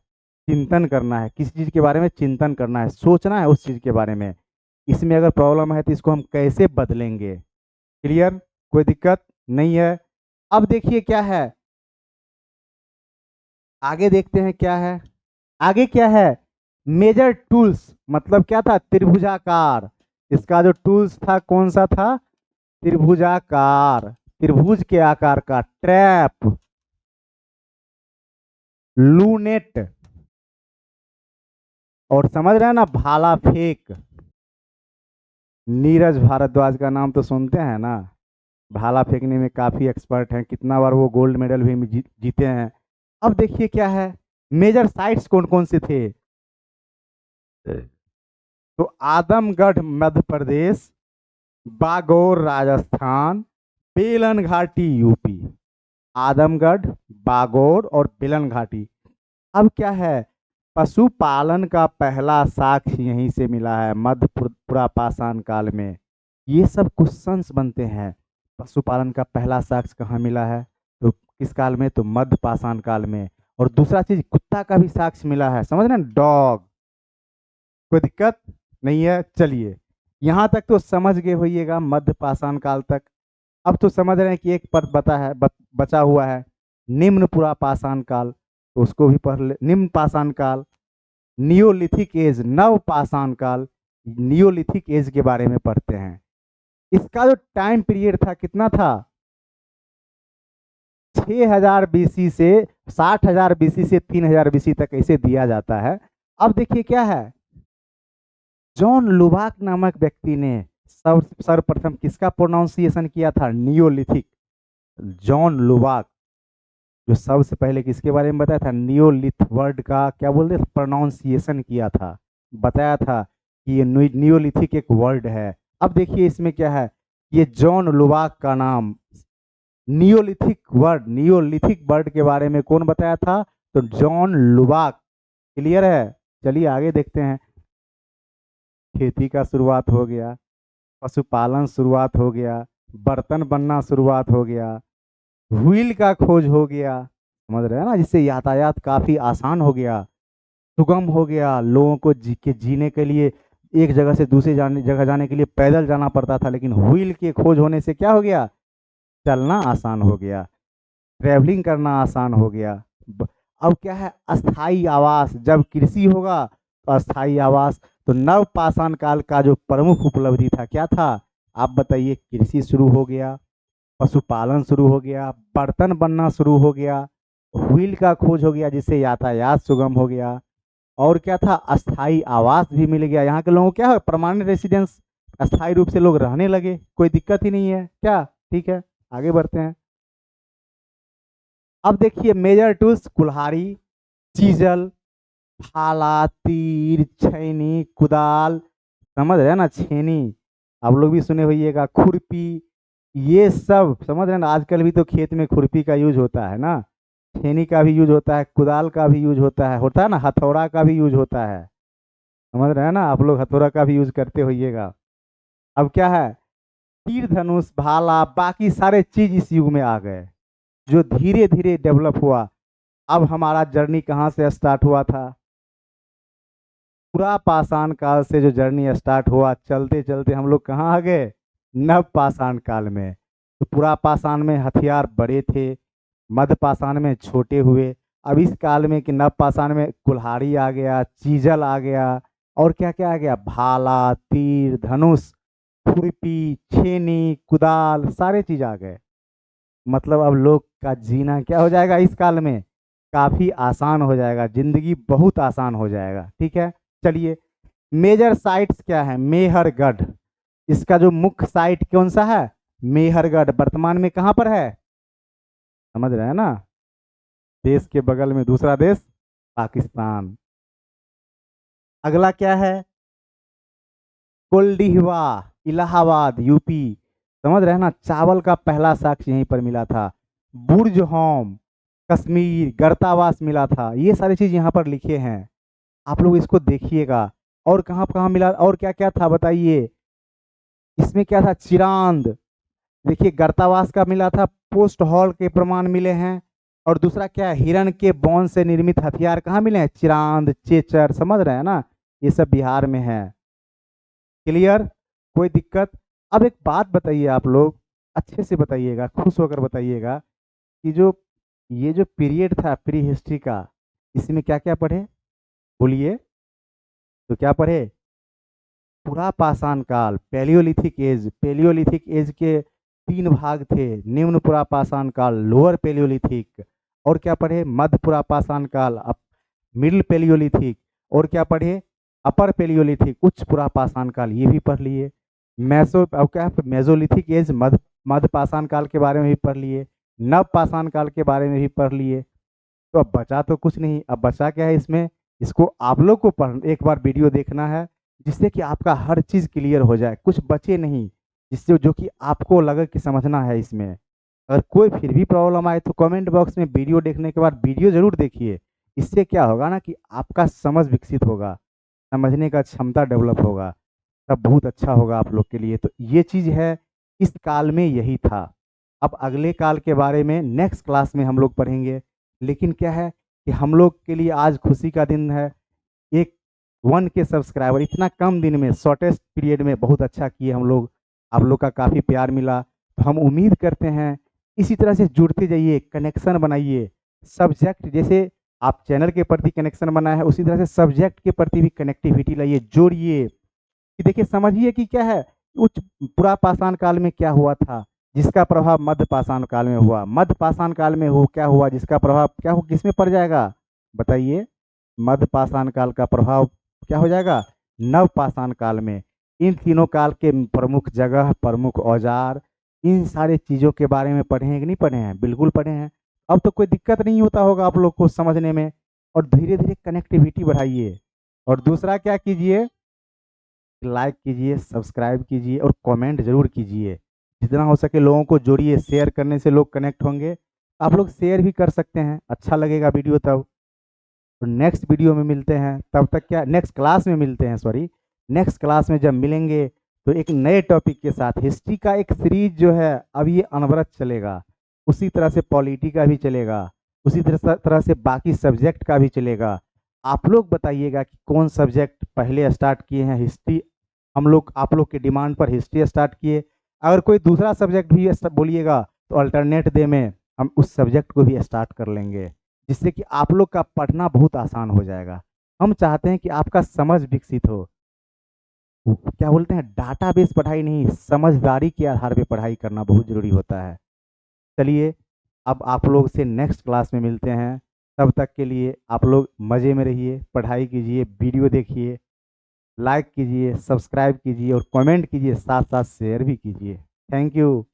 चिंतन करना है, किसी चीज़ के बारे में चिंतन करना है, सोचना है उस चीज़ के बारे में, इसमें अगर प्रॉब्लम है तो इसको हम कैसे बदलेंगे। क्लियर, कोई दिक्कत नहीं है। अब देखिए क्या है, आगे देखते हैं क्या है, आगे क्या है, मेजर टूल्स मतलब क्या था, त्रिभुजाकार, इसका जो टूल्स था कौन सा था, त्रिभुजाकार, त्रिभुज के आकार का, ट्रैप, लूनेट, और समझ रहे हैं ना, भाला फेंक, नीरज भारद्वाज का नाम तो सुनते हैं ना। भाला फेंकने में काफ़ी एक्सपर्ट हैं, कितना बार वो गोल्ड मेडल भी जीते हैं। अब देखिए क्या है, मेजर साइट्स कौन कौन से थे। तो आदमगढ़ मध्य प्रदेश, बागौर राजस्थान, बेलन घाटी यूपी। आदमगढ़, बागौर और बेलन घाटी। अब क्या है, पशुपालन का पहला साक्ष्य यहीं से मिला है, मध्य पुरापाषाण काल में। ये सब क्वेश्चंस बनते हैं, पशुपालन का पहला साक्ष्य कहाँ मिला है, तो किस काल में, तो मध्य पाषाण काल में। और दूसरा चीज, कुत्ता का भी साक्ष्य मिला है, समझ रहे हैं, डॉग। कोई दिक्कत नहीं है, चलिए यहाँ तक तो समझ गए होइएगा, मध्य पाषाण काल तक। अब तो समझ रहे हैं कि एक पद बचा हुआ है, निम्न पुरापाषाण काल, तो उसको भी पढ़ ले। निम्न पाषाण काल, नियोलिथिक एज, नव पाषाण काल, नियोलिथिक एज के बारे में पढ़ते हैं। इसका जो टाइम पीरियड था कितना था, 6000 बीसी से 60,000 बीसी से 3000 बीसी तक ऐसे दिया जाता है। अब देखिए क्या है, जॉन लुबाक नामक व्यक्ति ने सर्वप्रथम किसका प्रोनाउंसिएशन किया था, नियोलिथिक। जॉन लुबाक जो सबसे पहले किसके बारे में बताया था, नियोलिथ वर्ड का क्या बोलते प्रोनाउंसिएशन किया था, बताया था कि ये नियोलिथिक एक वर्ड है। अब देखिए इसमें क्या है, ये जॉन लुबाक का नाम, नियोलिथिक वर्ड के बारे में कौन बताया था, तो जॉन लुबाक। क्लियर है, चलिए आगे देखते हैं। खेती का शुरुआत हो गया, पशुपालन शुरुआत हो गया, बर्तन बनना शुरुआत हो गया, व्हील का खोज हो गया, समझ रहे हैं ना, जिससे यातायात काफ़ी आसान हो गया, सुगम हो गया। लोगों को जीने के लिए एक जगह से दूसरी जगह जाने के लिए पैदल जाना पड़ता था, लेकिन व्हील के खोज होने से क्या हो गया, चलना आसान हो गया, ट्रैवलिंग करना आसान हो गया। अब क्या है, अस्थाई आवास, जब कृषि होगा तो अस्थाई आवास। तो नव पाषाण काल का जो प्रमुख उपलब्धि था क्या था, आप बताइए, कृषि शुरू हो गया, पशुपालन शुरू हो गया, बर्तन बनना शुरू हो गया, व्हील का खोज हो गया जिससे यातायात सुगम हो गया, और क्या था, अस्थाई आवास भी मिल गया। यहाँ के लोगों को क्या है, परमानेंट रेसिडेंस, अस्थाई रूप से लोग रहने लगे, कोई दिक्कत ही नहीं है क्या। ठीक है, आगे बढ़ते हैं। अब देखिए मेजर टूल्स, कुल्हाड़ी, चीजल, भाला, तीर, छैनी, कुदाल, समझ रहे हैं ना, छेनी, आप लोग भी सुने होइएगा, खुरपी, ये सब समझ रहे हैं ना। आजकल भी तो खेत में खुरपी का यूज होता है ना, छेनी का भी यूज होता है, कुदाल का भी यूज होता है ना, हथौड़ा का भी यूज होता है, समझ रहे हैं ना, आप लोग हथौड़ा का भी यूज करते होइएगा। अब क्या है, तीर धनुष, भाला, बाकी सारे चीज इस युग में आ गए, जो धीरे धीरे डेवलप हुआ। अब हमारा जर्नी कहाँ से स्टार्ट हुआ था, पूरा पाषाण काल से जो जर्नी स्टार्ट हुआ, चलते चलते हम लोग कहाँ आ गए, नव पाषाण काल में। तो पूरा पाषाण में हथियार बड़े थे, मध्य पाषाण में छोटे हुए। अब इस काल में कि नव पाषाण में कुल्हाड़ी आ गया, चीजल आ गया, और क्या क्या आ गया, भाला, तीर धनुष, खुरपी, छेनी, कुदाल, सारे चीज आ गए। मतलब अब लोग का जीना क्या हो जाएगा इस काल में, काफी आसान हो जाएगा, जिंदगी बहुत आसान हो जाएगा। ठीक है, चलिए मेजर साइट्स क्या है, मेहरगढ़, इसका जो मुख्य साइट कौन सा है, मेहरगढ़, वर्तमान में कहाँ पर है, समझ रहे हैं ना, देश के बगल में दूसरा देश पाकिस्तान। अगला क्या है, कोल्डिहवा, इलाहाबाद यूपी, समझ रहे हैं ना, चावल का पहला साक्ष्य यहीं पर मिला था। बुर्ज होम, कश्मीर, गर्तावास मिला था। ये सारी चीज यहाँ पर लिखे हैं, आप लोग इसको देखिएगा। और कहाँ कहाँ मिला, और क्या क्या था बताइए, इसमें क्या था, चिरांद, देखिए गर्तावास का मिला था, पोस्ट हॉल के प्रमाण मिले हैं। और दूसरा क्या है, हिरण के बौन से निर्मित हथियार कहाँ मिले हैं, चिरांद, चेचर, समझ रहे हैं ना, ये सब बिहार में है। क्लियर, कोई दिक्कत। अब एक बात बताइए, आप लोग अच्छे से बताइएगा, खुश होकर बताइएगा कि जो ये जो पीरियड था प्री हिस्ट्री का, इसमें क्या क्या पढ़े, बोलिए, तो क्या पढ़े, पूरा पाषाण काल, पेलियोलिथिक एज के 3 भाग थे, निम्न पुरा पाषाण काल, लोअर पेलियोलिथिक, और क्या पढ़े, मध्य पुरा पाषाण काल, मिडिल पेलियोलिथिक, और क्या पढ़े, अपर पेलियोलिथिक उच्च पुरा पाषाण काल ये भी पढ़ लिए, मेसो अब क्या है मेजोलिथिक एज मध्य पाषाण काल के बारे में भी पढ़ लिए, नव पाषाण काल के बारे में भी पढ़ लिए। तो अब बचा तो कुछ नहीं, अब बचा क्या है इसमें, इसको आप लोग को पढ़ एक बार वीडियो देखना है जिससे कि आपका हर चीज़ क्लियर हो जाए, कुछ बचे नहीं, जिससे जो कि आपको लगे कि समझना है इसमें। अगर कोई फिर भी प्रॉब्लम आए तो कमेंट बॉक्स में वीडियो देखने के बाद वीडियो ज़रूर देखिए। इससे क्या होगा ना कि आपका समझ विकसित होगा, समझने का क्षमता डेवलप होगा, तब बहुत अच्छा होगा आप लोग के लिए। तो ये चीज़ है, इस काल में यही था। अब अगले काल के बारे में नेक्स्ट क्लास में हम लोग पढ़ेंगे। लेकिन क्या है कि हम लोग के लिए आज खुशी का दिन है, एक 1 के सब्सक्राइबर इतना कम दिन में शॉर्टेस्ट पीरियड में बहुत अच्छा किए हम लोग, आप लोग का काफ़ी प्यार मिला। तो हम उम्मीद करते हैं इसी तरह से जुड़ते जाइए, कनेक्शन बनाइए। सब्जेक्ट जैसे आप चैनल के प्रति कनेक्शन बनाए हैं, उसी तरह से सब्जेक्ट के प्रति भी कनेक्टिविटी लाइए, जोड़िए कि देखिए समझिए कि क्या है, उच्च पुरा पाषाण काल में क्या हुआ था जिसका प्रभाव मध्य पाषाण काल में हुआ, मध्य पाषाण काल में हो क्या हुआ जिसका प्रभाव क्या हो किस में पड़ जाएगा, बताइए। मध्य पाषाण काल का प्रभाव क्या हो जाएगा, नव पाषाण काल में। इन तीनों काल के प्रमुख जगह, प्रमुख औजार, इन सारे चीज़ों के बारे में पढ़े हैं कि नहीं पढ़े हैं, बिल्कुल पढ़े हैं। अब तो कोई दिक्कत नहीं होता होगा आप लोग को समझने में। और धीरे धीरे कनेक्टिविटी बढ़ाइए। और दूसरा क्या कीजिए, लाइक कीजिए, सब्सक्राइब कीजिए और कमेंट ज़रूर कीजिए। जितना हो सके लोगों को जोड़िए, शेयर करने से लोग कनेक्ट होंगे। आप लोग शेयर भी कर सकते हैं, अच्छा लगेगा वीडियो तब। तो नेक्स्ट वीडियो में मिलते हैं, तब तक क्या नेक्स्ट क्लास में मिलते हैं, सॉरी नेक्स्ट क्लास में जब मिलेंगे तो एक नए टॉपिक के साथ। हिस्ट्री का एक सीरीज जो है अब ये अनवरत चलेगा, उसी तरह से पॉलिटी का भी चलेगा, उसी तरह से बाकी सब्जेक्ट का भी चलेगा। आप लोग बताइएगा कि कौन सब्जेक्ट पहले स्टार्ट किए हैं। हिस्ट्री हम लोग आप लोग के डिमांड पर हिस्ट्री स्टार्ट किए। अगर कोई दूसरा सब्जेक्ट भी बोलिएगा तो अल्टरनेट डे में हम उस सब्जेक्ट को भी स्टार्ट कर लेंगे, जिससे कि आप लोग का पढ़ना बहुत आसान हो जाएगा। हम चाहते हैं कि आपका समझ विकसित हो। क्या बोलते हैं, डाटाबेस पढ़ाई नहीं, समझदारी के आधार पे पढ़ाई करना बहुत ज़रूरी होता है। चलिए अब आप लोग से नेक्स्ट क्लास में मिलते हैं। तब तक के लिए आप लोग मज़े में रहिए, पढ़ाई कीजिए, वीडियो देखिए, लाइक कीजिए, सब्सक्राइब कीजिए और कमेंट कीजिए, साथ साथ शेयर भी कीजिए। Thank you.